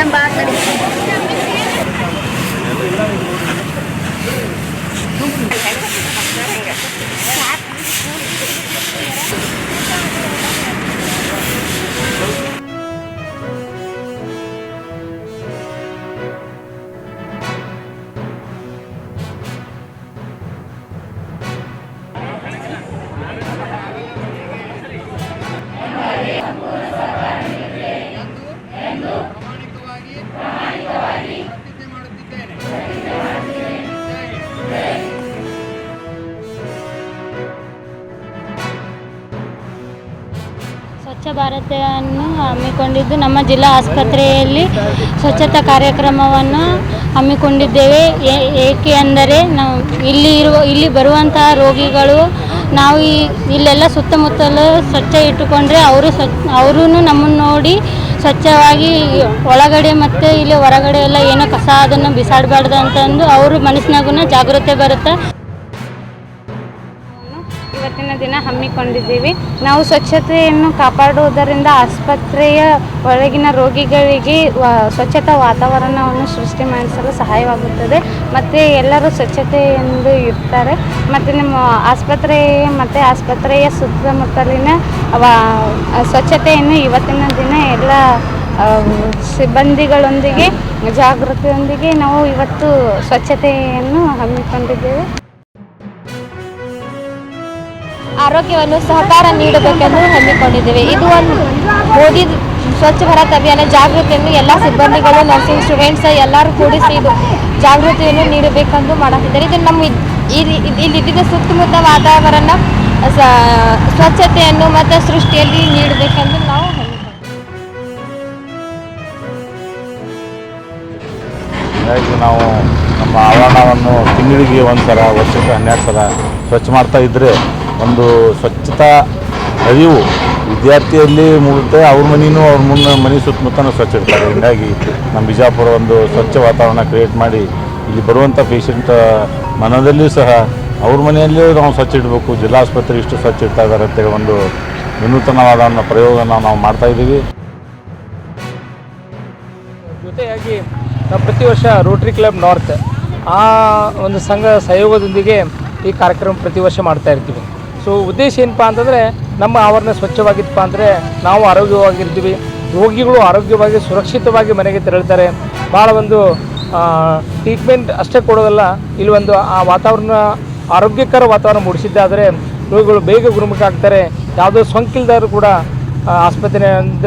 Madam ಬಾ ಕಡೆ ಸ್ವಚ್ಛ ಭಾರತವನ್ನು ಹಮ್ಮಿಕೊಂಡಿದ್ದು ನಮ್ಮ ಜಿಲ್ಲಾ ಆಸ್ಪತ್ರೆಯಲ್ಲಿ ಸ್ವಚ್ಛತಾ ಕಾರ್ಯಕ್ರಮವನ್ನು ಹಮ್ಮಿಕೊಂಡಿದ್ದೇವೆ. ಏಕೆ ಅಂದರೆ ನಾವು ಇಲ್ಲಿ ಬರುವಂತಹ ರೋಗಿಗಳು ನಾವು ಇಲ್ಲೆಲ್ಲ ಸುತ್ತಮುತ್ತಲು ಸ್ವಚ್ಛ ಇಟ್ಟುಕೊಂಡ್ರೆ ಅವರು ನಮ್ಮನ್ನು ನೋಡಿ ಸ್ವಚ್ಛವಾಗಿ ಒಳಗಡೆ ಮತ್ತು ಇಲ್ಲಿ ಹೊರಗಡೆ ಎಲ್ಲ ಏನೋ ಕಸ ಅದನ್ನು ಬಿಸಾಡಬಾರ್ದು ಅಂತಂದು ಅವ್ರ ಮನಸ್ಸಿನಾಗೂ ಜಾಗೃತಿ ಬರುತ್ತೆ. ಇವತ್ತಿನ ದಿನ ಹಮ್ಮಿಕೊಂಡಿದ್ದೀವಿ. ನಾವು ಸ್ವಚ್ಛತೆಯನ್ನು ಕಾಪಾಡುವುದರಿಂದ ಆಸ್ಪತ್ರೆಯ ಒಳಗಿನ ರೋಗಿಗಳಿಗೆ ಸ್ವಚ್ಛತಾ ವಾತಾವರಣವನ್ನು ಸೃಷ್ಟಿ ಮಾಡಿಸಲು ಸಹಾಯವಾಗುತ್ತದೆ ಮತ್ತು ಎಲ್ಲರೂ ಸ್ವಚ್ಛತೆಯಿಂದ ಇರ್ತಾರೆ. ಮತ್ತು ನಮ್ಮ ಆಸ್ಪತ್ರೆಯ ಸುತ್ತಮುತ್ತಲಿನ ಸ್ವಚ್ಛತೆಯನ್ನು ಇವತ್ತಿನ ದಿನ ಎಲ್ಲ ಸಿಬ್ಬಂದಿಗಳೊಂದಿಗೆ ಜಾಗೃತಿಯೊಂದಿಗೆ ನಾವು ಇವತ್ತು ಸ್ವಚ್ಛತೆಯನ್ನು ಹಮ್ಮಿಕೊಂಡಿದ್ದೇವೆ. ಆರೋಗ್ಯವನ್ನು ಸಹಕಾರ ನೀಡಬೇಕೆಂದು ಹಮ್ಮಿಕೊಂಡಿದ್ದೇವೆ. ಇದು ಒಂದು ಮೋದಿ ಸ್ವಚ್ಛ ಭಾರತ್ ಅಭಿಯಾನ ಜಾಗೃತಿಯನ್ನು ಎಲ್ಲ ಸಿಬ್ಬಂದಿಗಳು, ನರ್ಸಿಂಗ್ ಸ್ಟೂಡೆಂಟ್ಸ್ ಎಲ್ಲರೂ ಕೂಡಿಸಿ ಇದು ಜಾಗೃತಿಯನ್ನು ನೀಡಬೇಕೆಂದು ಮಾಡುತ್ತಿದ್ದಾರೆ. ಇದು ನಮ್ಮ ಇಲ್ಲಿದ್ದ ಸುತ್ತಮುತ್ತ ವಾತಾವರಣ ಸ್ವಚ್ಛತೆಯನ್ನು ಮತ್ತು ಸೃಷ್ಟಿಯಲ್ಲಿ ನೀಡಬೇಕೆಂದು ನಾವು ಹಾಗಾಗಿ ನಾವು ನಮ್ಮ ಆವರಣವನ್ನು ತಿಂಗಳಿಗೆ ಒಂದು ಸಲ, ವರ್ಷಕ್ಕೆ 12 ಸಲ ಸ್ವಚ್ಛ ಮಾಡ್ತಾ ಇದ್ದರೆ ಒಂದು ಸ್ವಚ್ಛತಾ ಅರಿವು ವಿದ್ಯಾರ್ಥಿಯಲ್ಲಿ ಮೂಡುತ್ತೆ. ಅವ್ರ ಮನೆಯೂ ಅವ್ರ ಮನೆ ಸುತ್ತಮುತ್ತಲೂ ಸ್ವಚ್ಛ ಇರ್ತಾರೆ. ಹೀಗಾಗಿ ನಮ್ಮ ಬಿಜಾಪುರ ಒಂದು ಸ್ವಚ್ಛ ವಾತಾವರಣ ಕ್ರಿಯೇಟ್ ಮಾಡಿ ಇಲ್ಲಿ ಬರುವಂಥ ಪೇಷಂಟ್ ಮನದಲ್ಲಿಯೂ ಸಹ ಅವ್ರ ಮನೆಯಲ್ಲಿಯೂ ನಾವು ಸ್ವಚ್ಛ ಇಡಬೇಕು, ಜಿಲ್ಲಾಸ್ಪತ್ರೆ ಇಷ್ಟು ಸ್ವಚ್ಛ ಇಡ್ತಾ ಇದ್ದಾರೆ ಅಂತೇಳಿ ಒಂದು ವಿನೂತನವಾದ ಪ್ರಯೋಗನ ನಾವು ಮಾಡ್ತಾಯಿದ್ದೀವಿ. ಜೊತೆಯಾಗಿ ನಾವು ಪ್ರತಿ ವರ್ಷ ರೋಟ್ರಿ ಕ್ಲಬ್ ನಾರ್ತ್ ಆ ಒಂದು ಸಂಘ ಸಹಯೋಗದೊಂದಿಗೆ ಈ ಕಾರ್ಯಕ್ರಮ ಪ್ರತಿ ವರ್ಷ ಮಾಡ್ತಾ ಇರ್ತೀವಿ. ಸೊ ಉದ್ದೇಶ ಏನಪ್ಪ ಅಂತಂದರೆ ನಮ್ಮ ಆವರಣ ಸ್ವಚ್ಛವಾಗಿತ್ತಪ್ಪ ಅಂದರೆ ನಾವು ಆರೋಗ್ಯವಾಗಿರ್ತೀವಿ, ರೋಗಿಗಳು ಆರೋಗ್ಯವಾಗಿ ಸುರಕ್ಷಿತವಾಗಿ ಮನೆಗೆ ತೆರಳ್ತಾರೆ. ಭಾಳ ಒಂದು ಟ್ರೀಟ್ಮೆಂಟ್ ಅಷ್ಟೇ ಕೊಡೋದಲ್ಲ, ಇಲ್ಲಿ ಒಂದು ಆ ವಾತಾವರಣ ಆರೋಗ್ಯಕರ ವಾತಾವರಣ ಮೂಡಿಸಿದ್ದಾದರೆ ರೋಗಿಗಳು ಬೇಗ ಗುಣಮುಖ ಆಗ್ತಾರೆ. ಯಾವುದೋ ಸೋಂಕಿಲ್ದಾರು ಕೂಡ ಆಸ್ಪತ್ರೆಯಿಂದ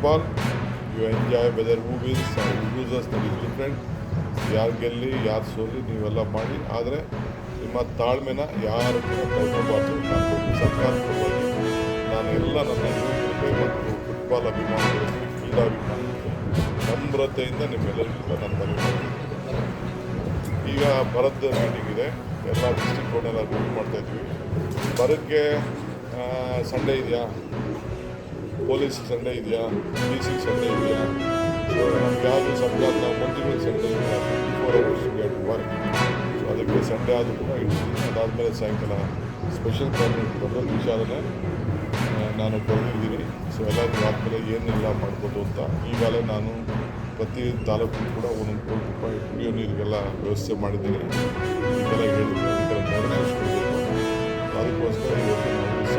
football, you enjoy whether who wins or who loses, that is different. ಯಾರು ಗೆಲ್ಲಿ ಯಾರು ಸೋಲಿ ನೀವೆಲ್ಲ ಮಾಡಿ, ಆದರೆ ನಿಮ್ಮ ತಾಳ್ಮೆನ ಯಾರು ಕೂಡ ಕಳ್ಕೊಬಾರ್ದು. ನಾನು ಸರ್ಕಾರ ಪರವಾಗಿ ನಾನೆಲ್ಲ ನನ್ನ ಯುವಕರಿಗೆ ಮತ್ತು ಫುಟ್ಬಾಲ್ ಅಭಿಮಾನಿಗಳಿಗೆ, ಕ್ರೀಡಾಭಿಮಾನಿಗಳಿಗೆ ನಮ್ರತೆಯಿಂದ ನಿಮ್ಮೆಲ್ಲರಿಗೂ ಕೂಡ ನಾನು ಮನವಿ ಮಾಡ್ತೀನಿ. ಈಗ ಭರತ್ ಮೀಟಿಂಗ್ ಇದೆ, ಎಲ್ಲ ಡಿಸ್ಟ್ರಿಕ್ಟ್ ಬೋರ್ಡ್ನೆಲ್ಲ ರಿವ್ಯೂ ಮಾಡ್ತಾಯಿದ್ವಿ. ಭರತ್ಗೆ ಸಂಡೇ ಇದೆಯಾ, ಪೊಲೀಸ್ ಸಂಡೇ ಇದೆಯಾ, DC ಸಂಡೇ ಇದೆಯಾ, ಸೊ ನಮ್ಗೆ ಯಾವುದು ಸರ್ಕಾರ ನಾವು ಮಂತ್ರಿಗಳ ಸಂಡೇ ಇದೆಯಾ, 24 hours ಗೆಟ್ ವರ್ಕ್. ಸೊ ಅದಕ್ಕೆ ಸಂಡೇ ಆದರೂ ಕೂಡ ಇಡ್ತೀವಿ. ಅದಾದಮೇಲೆ ಸಾಯಂಕಾಲ ಸ್ಪೆಷಲ್ ಕ್ಯಾಬಿನೆಟ್ ಬರೋದು ವಿಚಾರನೆ ನಾನು ಬರೆದಿದ್ದೀನಿ. ಸೊ ಎಲ್ಲರಿಗೂ ಆದಮೇಲೆ ಏನೆಲ್ಲ ಮಾಡ್ಬೋದು ಅಂತ ಈಗಾಗಲೇ ನಾನು ಪ್ರತಿ ತಾಲೂಕು ಕೂಡ 1 ಕೋಟಿ ರೂಪಾಯಿ ಕುಡಿಯೋ ನೀರಿಗೆಲ್ಲ ವ್ಯವಸ್ಥೆ ಮಾಡಿದ್ದೀನಿ. ಇದಕ್ಕೆಲ್ಲ ಹೇಳಿದ್ದೀನಿ, ಅದಕ್ಕೆಲ್ಲ ನಿರ್ಣಯಿಸ್ಕೊಳ್ಬೇಕು. ಅದಕ್ಕೋಸ್ಕರ ಇವತ್ತು ನಾವು